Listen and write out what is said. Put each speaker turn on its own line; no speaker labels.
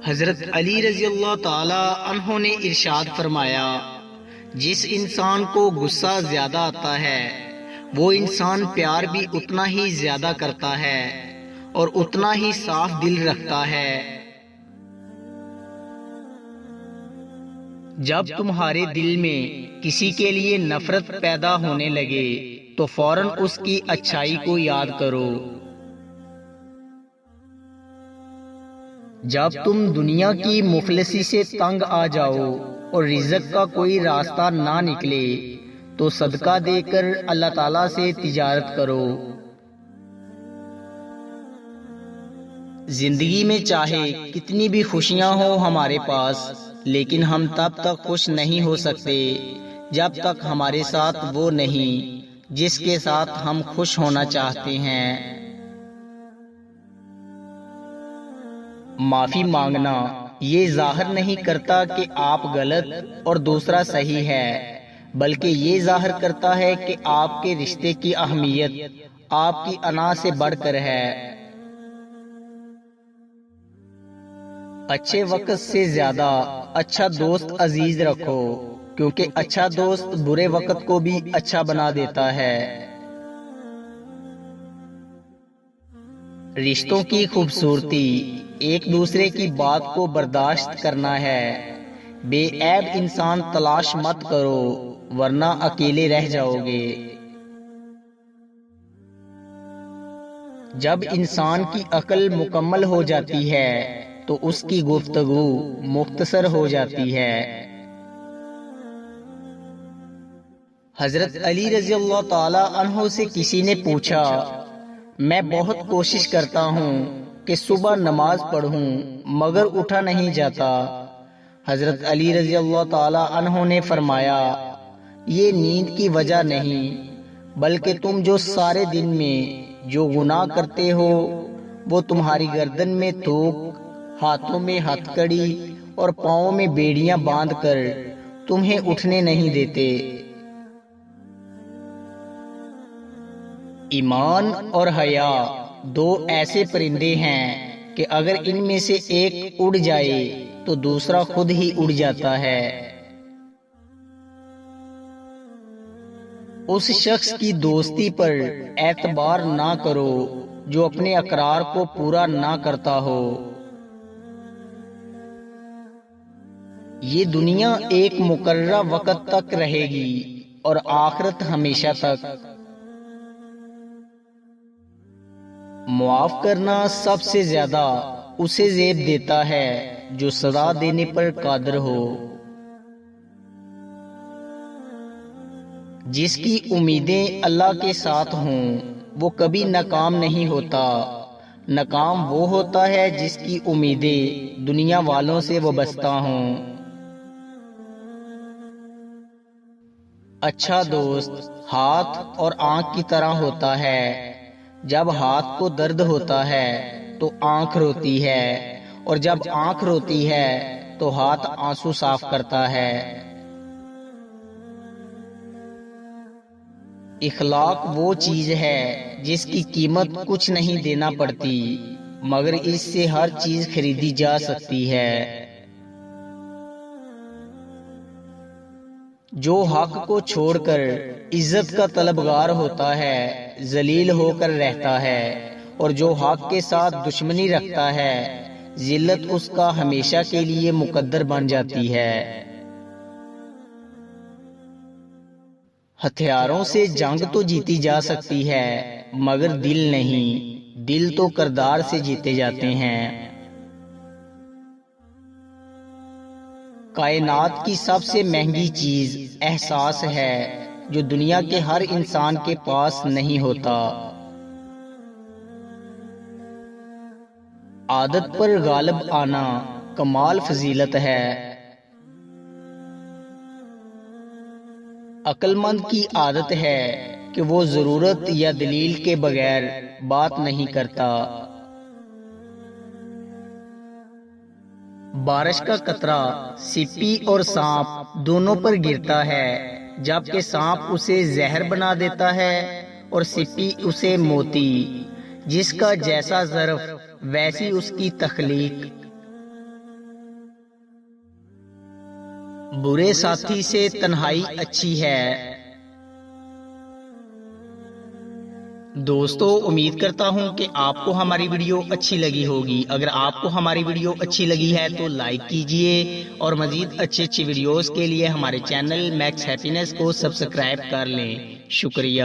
حضرت علی رضی اللہ تعالی عنہ نے ارشاد فرمایا، جس انسان کو غصہ زیادہ آتا ہے وہ انسان پیار بھی اتنا ہی زیادہ کرتا ہے اور اتنا ہی صاف دل رکھتا ہے۔ جب تمہارے دل میں کسی کے لیے نفرت پیدا ہونے لگے تو فوراً اس کی اچھائی کو یاد کرو۔ جب تم دنیا کی مفلسی سے تنگ آ جاؤ اور رزق کا کوئی راستہ نہ نکلے تو صدقہ دے کر اللہ تعالیٰ سے تجارت کرو۔ زندگی میں چاہے کتنی بھی خوشیاں ہوں ہمارے پاس، لیکن ہم تب تک خوش نہیں ہو سکتے جب تک ہمارے ساتھ وہ نہیں جس کے ساتھ ہم خوش ہونا چاہتے ہیں۔ معافی مانگنا یہ ظاہر نہیں کرتا کہ آپ غلط اور دوسرا صحیح ہے، بلکہ یہ ظاہر کرتا ہے کہ آپ کے رشتے کی اہمیت آپ کی انا سے بڑھ کر ہے۔ اچھے وقت سے زیادہ اچھا دوست عزیز رکھو، کیونکہ اچھا دوست برے وقت کو بھی اچھا بنا دیتا ہے۔ رشتوں کی خوبصورتی ایک دوسرے کی بات کو برداشت کرنا ہے۔ بے عیب انسان تلاش مت کرو ورنہ اکیلے رہ جاؤ گے۔ جب انسان کی عقل مکمل ہو جاتی ہے تو اس کی گفتگو مختصر ہو جاتی ہے۔ حضرت علی رضی اللہ تعالی عنہ سے کسی نے پوچھا، میں بہت کوشش کرتا ہوں کہ صبح نماز پڑھوں مگر اٹھا نہیں جاتا۔ حضرت علی رضی اللہ تعالی عنہ نے فرمایا، یہ نیند کی وجہ نہیں بلکہ تم جو سارے دن میں جو گناہ کرتے ہو وہ تمہاری گردن میں تھوک، ہاتھوں میں ہتھ کڑی اور پاؤں میں بیڑیاں باندھ کر تمہیں اٹھنے نہیں دیتے۔ ایمان اور حیا دو ایسے پرندے ہیں کہ اگر ان میں سے ایک اڑ جائے تو دوسرا خود ہی اڑ جاتا ہے۔ اس شخص کی دوستی پر اعتبار نہ کرو جو اپنے اقرار کو پورا نہ کرتا ہو۔ یہ دنیا ایک مقررہ وقت تک رہے گی اور آخرت ہمیشہ تک۔ معاف کرنا سب سے زیادہ اسے زیب دیتا ہے جو سزا دینے پر قادر ہو۔ جس کی امیدیں اللہ کے ساتھ ہوں وہ کبھی ناکام نہیں ہوتا۔ ناکام وہ ہوتا ہے جس کی امیدیں دنیا والوں سے وابستہ ہوں۔ اچھا دوست ہاتھ اور آنکھ کی طرح ہوتا ہے۔ جب ہاتھ کو درد ہوتا ہے تو آنکھ روتی ہے، اور جب آنکھ روتی ہے تو ہاتھ آنسو صاف کرتا ہے۔ اخلاق وہ چیز ہے جس کی قیمت کچھ نہیں دینا پڑتی مگر اس سے ہر چیز خریدی جا سکتی ہے۔ جو حق کو چھوڑ کر عزت کا طلبگار ہوتا ہے ذلیل ہو کر رہتا ہے، اور جو حق کے ساتھ دشمنی رکھتا ہے ذلت اس کا ہمیشہ کے لیے مقدر بن جاتی ہے۔ ہتھیاروں سے جنگ تو جیتی جا سکتی ہے مگر دل نہیں، دل تو کردار سے جیتے جاتے ہیں۔ کائنات کی سب سے مہنگی چیز احساس ہے جو دنیا کے ہر انسان کے پاس نہیں ہوتا۔ عادت پر غالب آنا کمال فضیلت ہے۔ عقل مند کی عادت ہے کہ وہ ضرورت یا دلیل کے بغیر بات نہیں کرتا۔ بارش کا قطرہ سپی اور سانپ دونوں پر گرتا ہے، جبکہ سانپ اسے زہر بنا دیتا ہے اور سپی اسے موتی۔ جس کا جیسا ظرف ویسی اس کی تخلیق۔ برے ساتھی سے تنہائی اچھی ہے۔ دوستو امید کرتا ہوں کہ آپ کو ہماری ویڈیو اچھی لگی ہوگی۔ اگر آپ کو ہماری ویڈیو اچھی لگی ہے تو لائک کیجئے اور مزید اچھی ویڈیوز کے لیے ہمارے چینل میکس ہیپینس کو سبسکرائب کر لیں۔ شکریہ۔